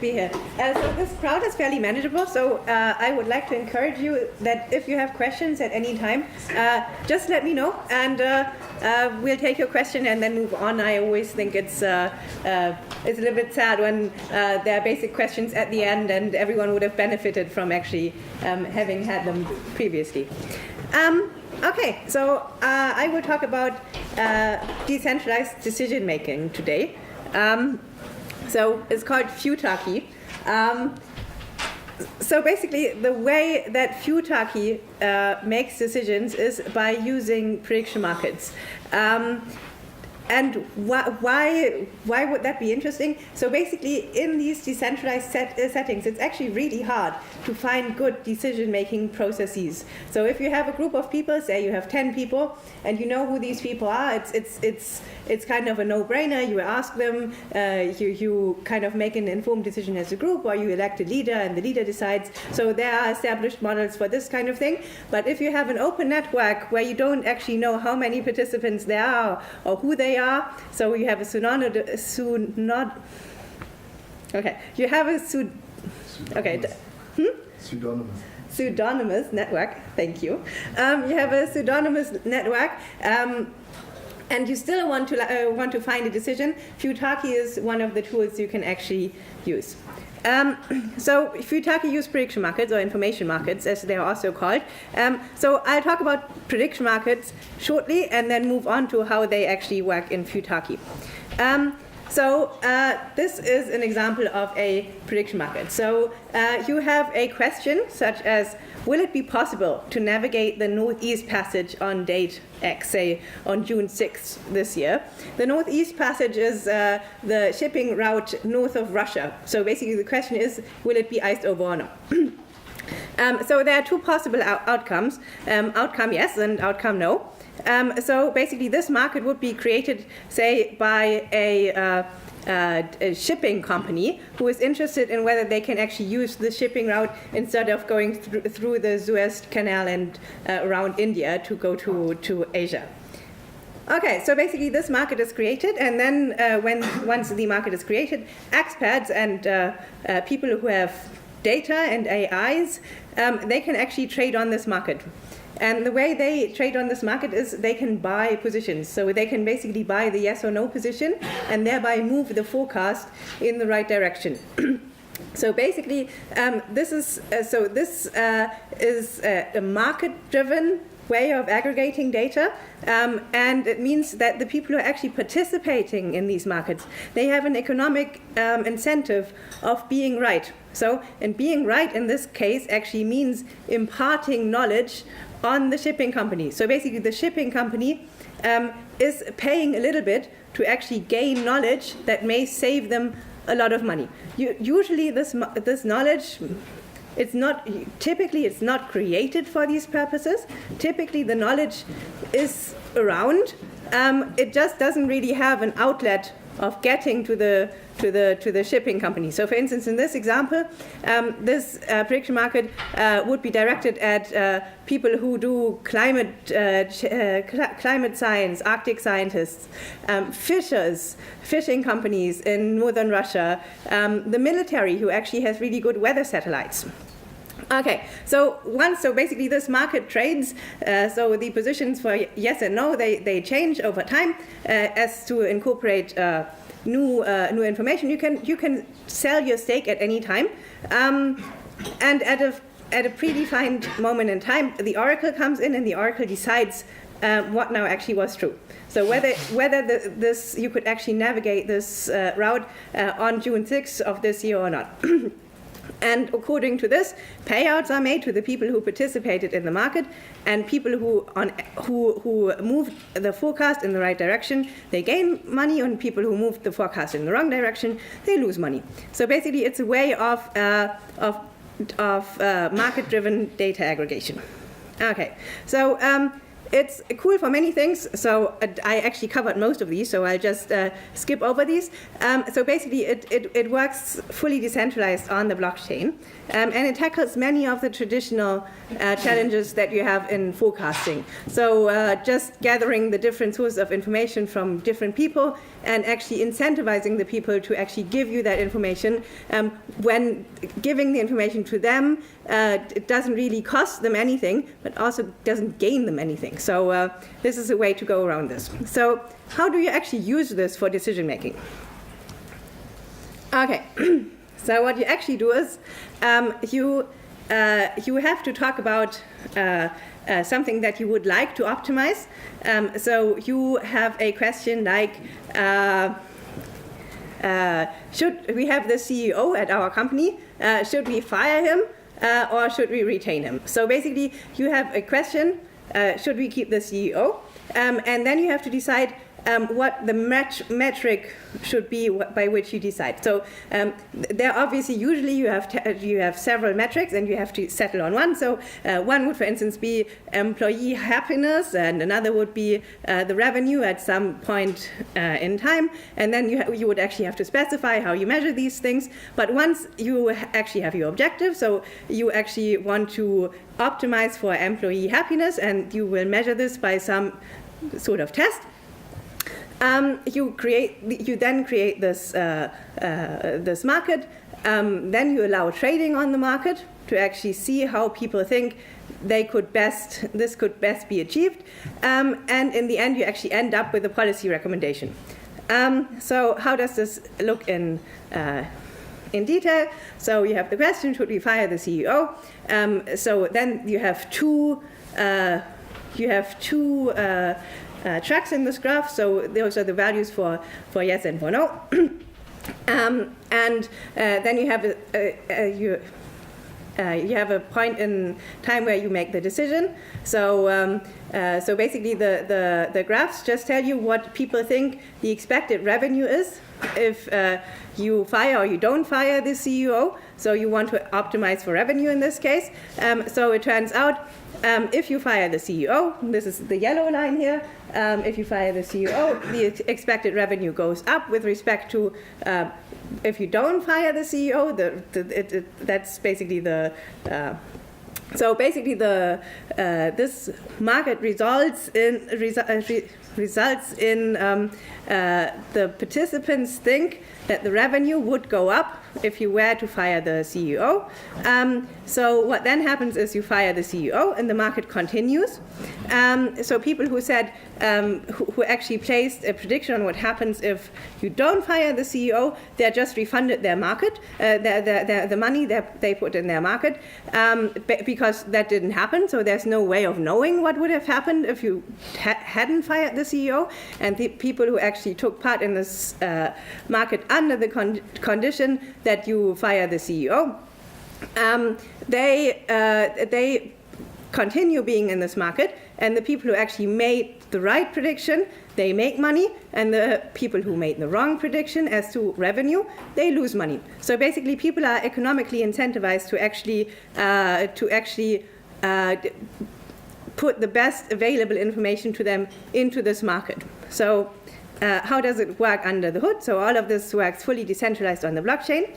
be here. So this crowd is fairly manageable, so I would like to encourage you that if you have questions at any time, just let me know, and we'll take your question and then move on. I always think it's a little bit sad when there are basic questions at the end and everyone would have benefited from actually having had them previously. Okay, so I will talk about decentralized decision making today. So it's called futarchy. So basically, the way that futarchy makes decisions is by using prediction markets. And why would that be interesting? So basically, in these decentralized settings, it's actually really hard to find good decision-making processes. So if you have a group of people, say you have 10 people, and you know who these people are, it's kind of a no-brainer. You ask them, you kind of make an informed decision as a group, or you elect a leader, and the leader decides. So there are established models for this kind of thing. But if you have an open network where you don't actually know how many participants there are or who they are, so you have a pseudonymous network. Thank you. You have a pseudonymous network, and you still want to find a decision. Futarchy is one of the tools you can actually use. So futarchy use prediction markets, or information markets, as they are also called. So I'll talk about prediction markets shortly, and then move on to how they actually work in futarchy. So this is an example of a prediction market. So you have a question such as, will it be possible to navigate the Northeast Passage on date X, say on June 6th this year? The Northeast Passage is the shipping route north of Russia. So basically the question is, will it be iced over or not? So there are two possible outcomes, outcome yes and outcome no. So basically this market would be created, say, by a shipping company who is interested in whether they can actually use the shipping route instead of going through the Suez Canal and around India to go to Asia. Okay, so basically this market is created, and then once the market is created, experts and people who have data and AIs, they can actually trade on this market. And the way they trade on this market is they can buy positions. So they can basically buy the yes or no position and thereby move the forecast in the right direction. So basically, this is a market-driven way of aggregating data, and it means that the people who are actually participating in these markets, they have an economic incentive of being right. So, and being right in this case actually means imparting knowledge on the shipping company. So basically the shipping company is paying a little bit to actually gain knowledge that may save them a lot of money. Usually this knowledge, it's not created for these purposes. Typically the knowledge is around. It just doesn't really have an outlet of getting to the shipping company. So for instance, in this example, this prediction market would be directed at people who do climate science, Arctic scientists, fishing companies in northern Russia, the military who actually has really good weather satellites. Okay, so basically this market trades, so the positions for yes and no, they change over time as to incorporate new information. You can sell your stake at any time, and at a predefined moment in time, the oracle comes in and the oracle decides what now actually was true. So whether this you could actually navigate this route on June 6th of this year or not. And according to this, payouts are made to the people who participated in the market, and people who moved the forecast in the right direction, they gain money, and people who moved the forecast in the wrong direction, they lose money. So basically, it's a way of market-driven data aggregation. Okay, so it's cool for many things. So I actually covered most of these, so I'll just skip over these. So basically, it works fully decentralized on the blockchain, and it tackles many of the traditional challenges that you have in forecasting. So just gathering the different sources of information from different people and actually incentivizing the people to actually give you that information. When giving the information to them, it doesn't really cost them anything, but also doesn't gain them anything. So this is a way to go around this. So how do you actually use this for decision making? Okay, so what you actually do is you have to talk about something that you would like to optimize. So you have a question like, should we have the CEO at our company? Should we fire him or should we retain him? So basically, you have a question, should we keep the CEO? And then you have to decide what the metric should be by which you decide. So there obviously usually you have several metrics and you have to settle on one. So one would, for instance, be employee happiness, and another would be the revenue at some point in time. And then you would actually have to specify how you measure these things. But once you actually have your objective, so you actually want to optimize for employee happiness, and you will measure this by some sort of test. You then create this this market. Then you allow trading on the market to actually see how people think this could best be achieved. And in the end, you actually end up with a policy recommendation. So how does this look in detail? So you have the question: should we fire the CEO? So then you have two. Tracks in this graph, so those are the values for yes and for no. And then you have you have a point in time where you make the decision. So so basically the graphs just tell you what people think the expected revenue is if you fire or you don't fire the CEO. So you want to optimize for revenue in this case. So it turns out if you fire the CEO, this is the yellow line here, if you fire the CEO, the expected revenue goes up with respect to if you don't fire the CEO, that's basically the so basically this market results in the participants think that the revenue would go up if you were to fire the CEO. So what then happens is you fire the CEO and the market continues. So people who said, who actually placed a prediction on what happens if you don't fire the CEO, they're just refunded their market, the money that they put in their market, because that didn't happen. So there's no way of knowing what would have happened if you hadn't fired the CEO. And the people who actually took part in this market under the condition that you fire the CEO, they continue being in this market, and the people who actually made the right prediction, they make money, and the people who made the wrong prediction as to revenue, they lose money. So basically, people are economically incentivized to actually put the best available information to them into this market. So how does it work under the hood? So all of this works fully decentralized on the blockchain.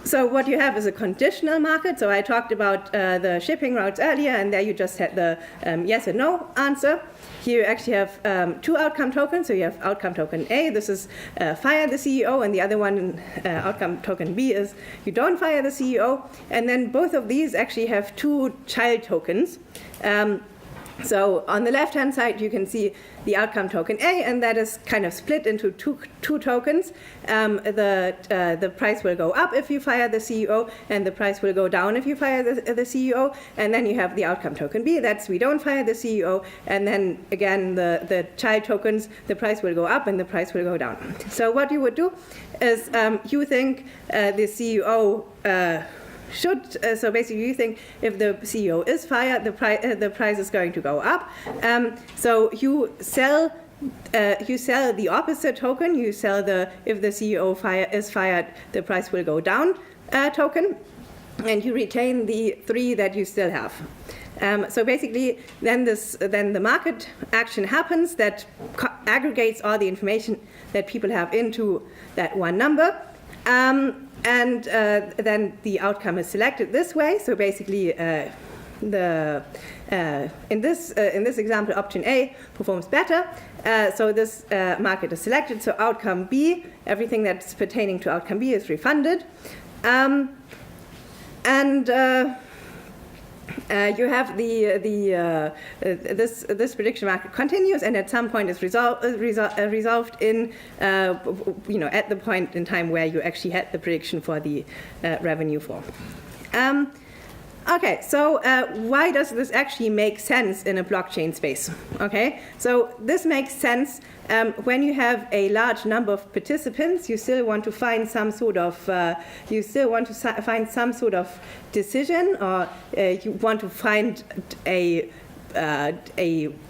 So what you have is a conditional market. So I talked about the shipping routes earlier, and there you just had the yes and no answer. Here you actually have two outcome tokens. So you have outcome token A, this is fire the CEO, and the other one, outcome token B, is you don't fire the CEO. And then both of these actually have two child tokens. So on the left-hand side, you can see the outcome token A, and that is kind of split into two tokens. The price will go up if you fire the CEO, and the price will go down if you fire the CEO. And then you have the outcome token B, that's we don't fire the CEO. And then again, the child tokens, the price will go up and the price will go down. So what you would do is you think the CEO so basically you think if the CEO is fired, the price is going to go up. So you sell the opposite token. You sell if the CEO is fired, the price will go down token, and you retain the three that you still have. So basically, then the market action happens that aggregates all the information that people have into that one number, and then the outcome is selected this way. So basically, in this example, option A performs better. So this market is selected. So outcome B, everything that's pertaining to outcome B is refunded. You have this prediction market continues, and at some point is resolved in at the point in time where you actually had the prediction for the revenue for. Okay, so why does this actually make sense in a blockchain space? Okay, so this makes sense when you have a large number of participants. You still want to find some sort of decision, or you want to find a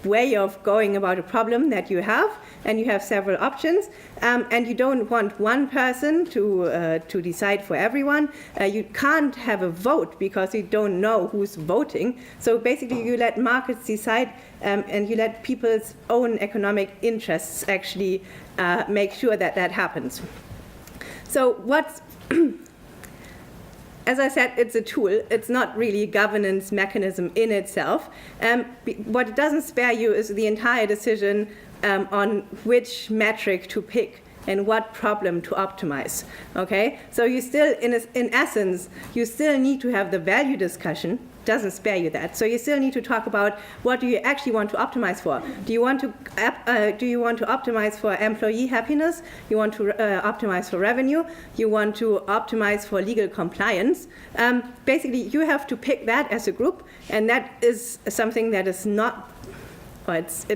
way of going about a problem that you have, and you have several options, and you don't want one person to decide for everyone. You can't have a vote because you don't know who's voting. So basically, you let markets decide, and you let people's own economic interests actually make sure that that happens. So what's as I said, it's a tool. It's not really a governance mechanism in itself. What it doesn't spare you is the entire decision on which metric to pick and what problem to optimize. Okay, so you still, in essence, you still need to have the value discussion. Doesn't spare you that. So you still need to talk about what do you actually want to optimize for. Do you want to optimize for employee happiness? You want to optimize for revenue? You want to optimize for legal compliance? Basically, you have to pick that as a group, and that is something that is not. Well, it's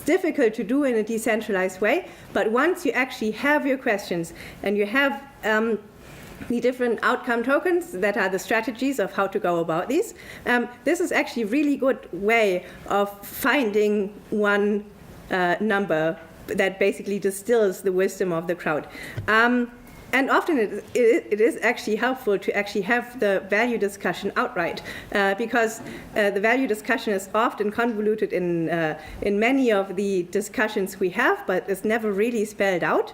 difficult to do in a decentralized way. But once you actually have your questions and you have the different outcome tokens that are the strategies of how to go about these, this is actually a really good way of finding one number that basically distills the wisdom of the crowd. And often it is actually helpful to actually have the value discussion outright, because the value discussion is often convoluted in many of the discussions we have, but it's never really spelled out.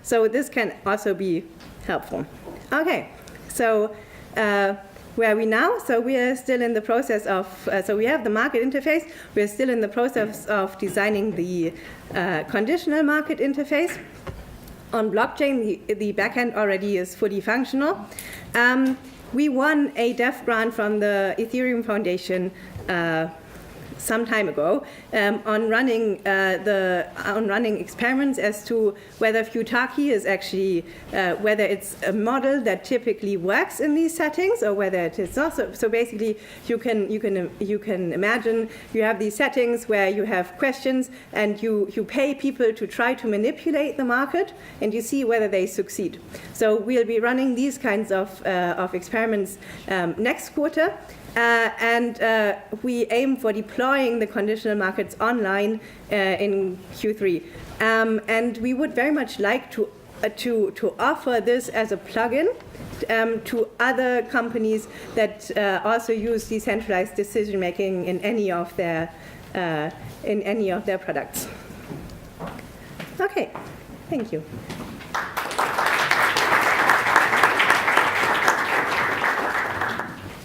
So this can also be helpful. Okay, so where are we now? So we are still in the process of, so we have the market interface. We're still in the process of designing the conditional market interface. On blockchain, the backend already is fully functional. We won a dev grant from the Ethereum Foundation some time ago on running experiments as to whether Futaki is actually whether it's a model that typically works in these settings or whether it is also. So basically, you can imagine you have these settings where you have questions and you pay people to try to manipulate the market, and you see whether they succeed. So we'll be running these kinds of experiments next quarter. And we aim for deploying the conditional markets online in Q3. And we would very much like to offer this as a plugin to other companies that also use decentralized decision making in any of their products. Okay, thank you.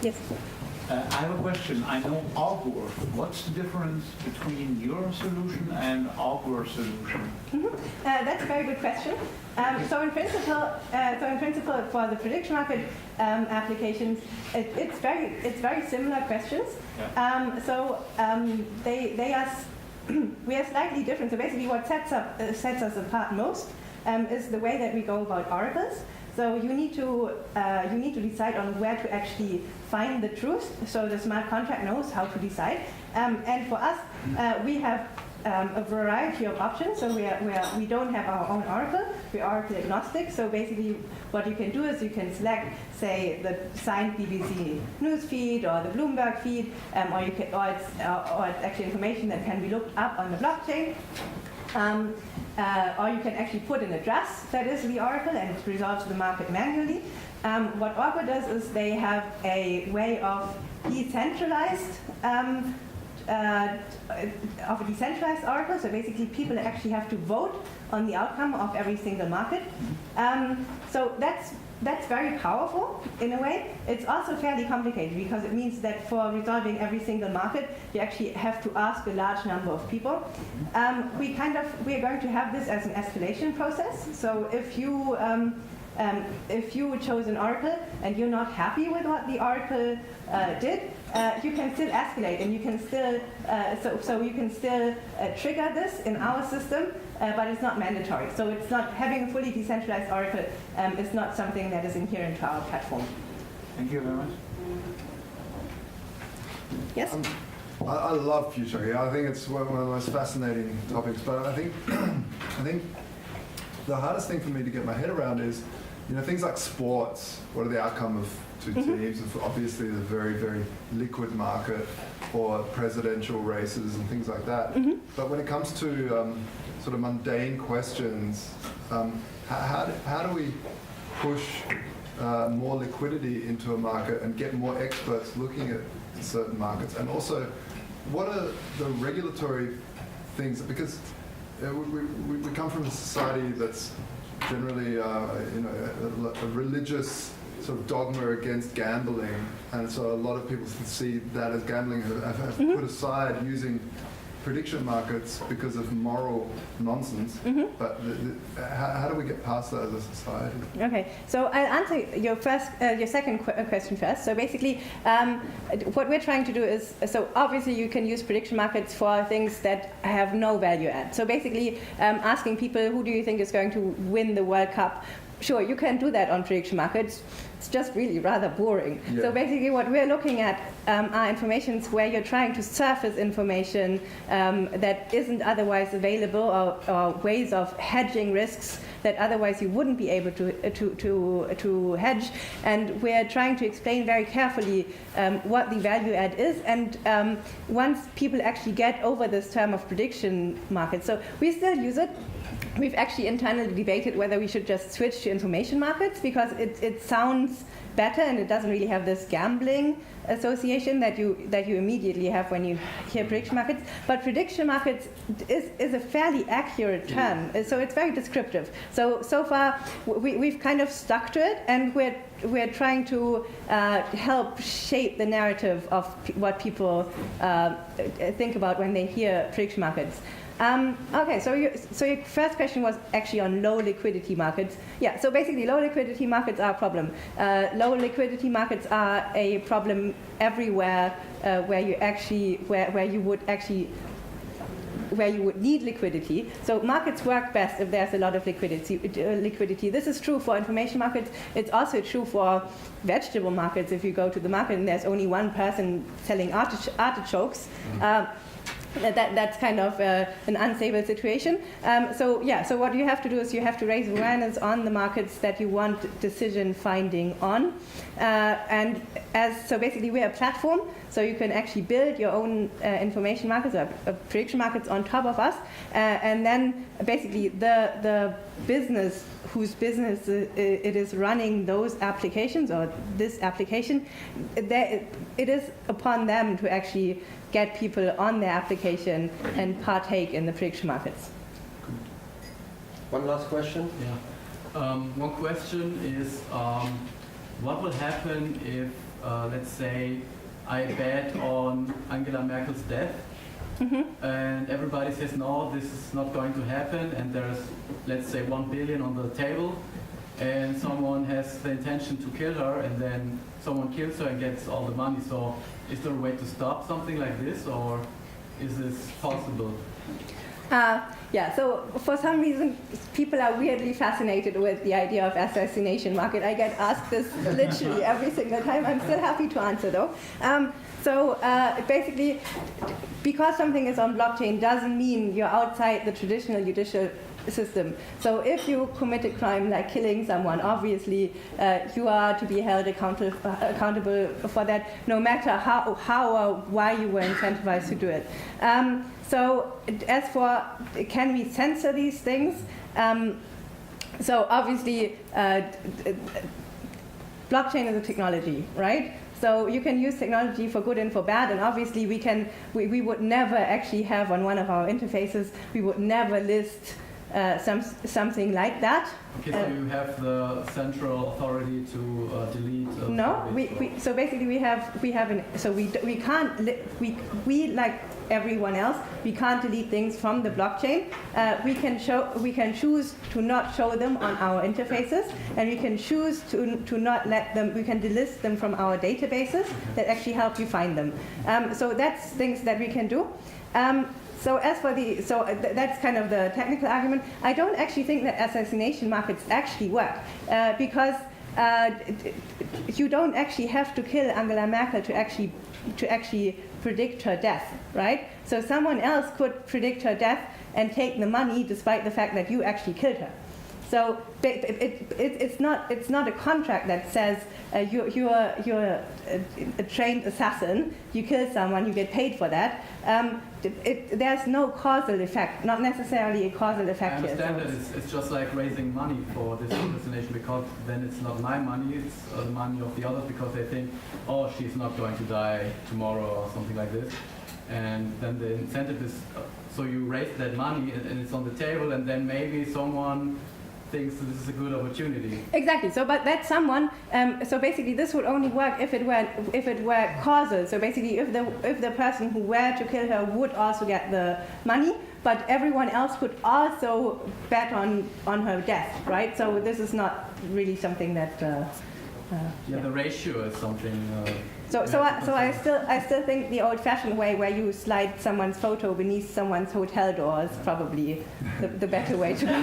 Yes. I have a question. I know Augur. What's the difference between your solution and Augur's solution? Mm-hmm. That's a very good question. So in principle, for the prediction market applications, it's very similar questions. Yeah. They are we are slightly different. So basically, what sets us apart most is the way that we go about oracles. So you need to decide on where to actually find the truth. So the smart contract knows how to decide. And for us, we have a variety of options. So we don't have our own oracle. We're oracle agnostic. So basically, what you can do is you can select, say, the signed BBC news feed or the Bloomberg feed, or it's actually information that can be looked up on the blockchain. Or you can actually put an address that is the oracle and it resolves the market manually. What Oracle does is they have a way of decentralized oracle. So basically, people actually have to vote on the outcome of every single market. So that's very powerful in a way. It's also fairly complicated because it means that for resolving every single market, you actually have to ask a large number of people. We are going to have this as an escalation process. So if you chose an oracle and you're not happy with what the oracle did, you can still escalate, and you can still so you can still trigger this in our system, but it's not mandatory. So it's not having a fully decentralized oracle is not something that is inherent to our platform. Thank you very much. Yes. I love future. I think it's one of the most fascinating topics. But I think the hardest thing for me to get my head around is, things like sports. What are the outcome of two teams? Obviously, the very, very liquid market, or presidential races and things like that. But when it comes to sort of mundane questions, how do we push more liquidity into a market and get more experts looking at certain markets? And also, what are the regulatory things? Because we come from a society that's generally, a religious sort of dogma against gambling, and so a lot of people see that as gambling have put aside using prediction markets because of moral nonsense. But how do we get past that as a society? Okay, so I'll answer your second question first. So basically, what we're trying to do is, so obviously you can use prediction markets for things that have no value add. So basically, asking people, who do you think is going to win the World Cup? Sure, you can do that on prediction markets. It's just really rather boring. Yeah. So basically what we're looking at are informations where you're trying to surface information that isn't otherwise available, or ways of hedging risks that otherwise you wouldn't be able to hedge. And we're trying to explain very carefully what the value add is. And once people actually get over this term of prediction markets, so we still use it. We've actually internally debated whether we should just switch to information markets, because it sounds better and it doesn't really have this gambling association that you immediately have when you hear prediction markets. But prediction markets is a fairly accurate term, so it's very descriptive. So far we've kind of stuck to it, and we're trying to help shape the narrative of what people think about when they hear prediction markets. Okay, so your first question was actually on low liquidity markets. Yeah, so basically low liquidity markets are a problem. Low liquidity markets are a problem everywhere where you would need liquidity. So markets work best if there's a lot of liquidity. This is true for information markets. It's also true for vegetable markets. If you go to the market and there's only one person selling artichokes, that's kind of an unstable situation. So what you have to do is you have to raise awareness on the markets that you want decision finding on. So basically we're a platform, so you can actually build your own information markets or prediction markets on top of us. And then basically the business whose business it is running those applications or this application, it is upon them to actually get people on their application and partake in the prediction markets. One last question? Yeah. One question is, what will happen if, let's say, I bet on Angela Merkel's death, and everybody says, no, this is not going to happen, and there's, let's say, 1 billion on the table, and someone has the intention to kill her, and then someone kills her and gets all the money. So is there a way to stop something like this, or is this possible? So for some reason, people are weirdly fascinated with the idea of assassination market. I get asked this literally every single time. I'm still happy to answer though. Basically, because something is on blockchain doesn't mean you're outside the traditional judicial system. So if you commit a crime like killing someone, obviously you are to be held accountable for that, no matter how or why you were incentivized to do it. So as for can we censor these things? So obviously blockchain is a technology, right? So you can use technology for good and for bad, and obviously we would never actually have on one of our interfaces, we would never list something like that. Okay, so you have the central authority to delete. No, so basically we like everyone else, we can't delete things from the blockchain. We can choose to not show them on our interfaces, and we can choose to not let them. We can delist them from our databases that actually help you find them. So that's things that we can do. So as for that's kind of the technical argument. I don't actually think that assassination markets actually work because you don't actually have to kill Angela Merkel to actually predict her death, right? So someone else could predict her death and take the money despite the fact that you actually killed her. So it's not a contract that says you're a trained assassin, you kill someone, you get paid for that. There's no causal effect, not necessarily a causal effect here. I understand that it's just like raising money for this assassination, because then it's not my money, it's the money of the others, because they think, oh, she's not going to die tomorrow or something like this. And then the incentive is, so you raise that money and it's on the table, and then maybe someone thinks this is a good opportunity. Exactly. So, but that someone. So basically, this would only work if it were causal. So basically, if the person who were to kill her would also get the money, but everyone else could also bet on her death, right? So this is not really something that. The ratio is something. So I still think the old-fashioned way, where you slide someone's photo beneath someone's hotel door, is probably the better way to go.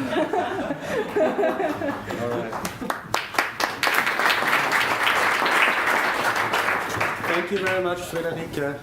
All right. Thank you very much, Friederike.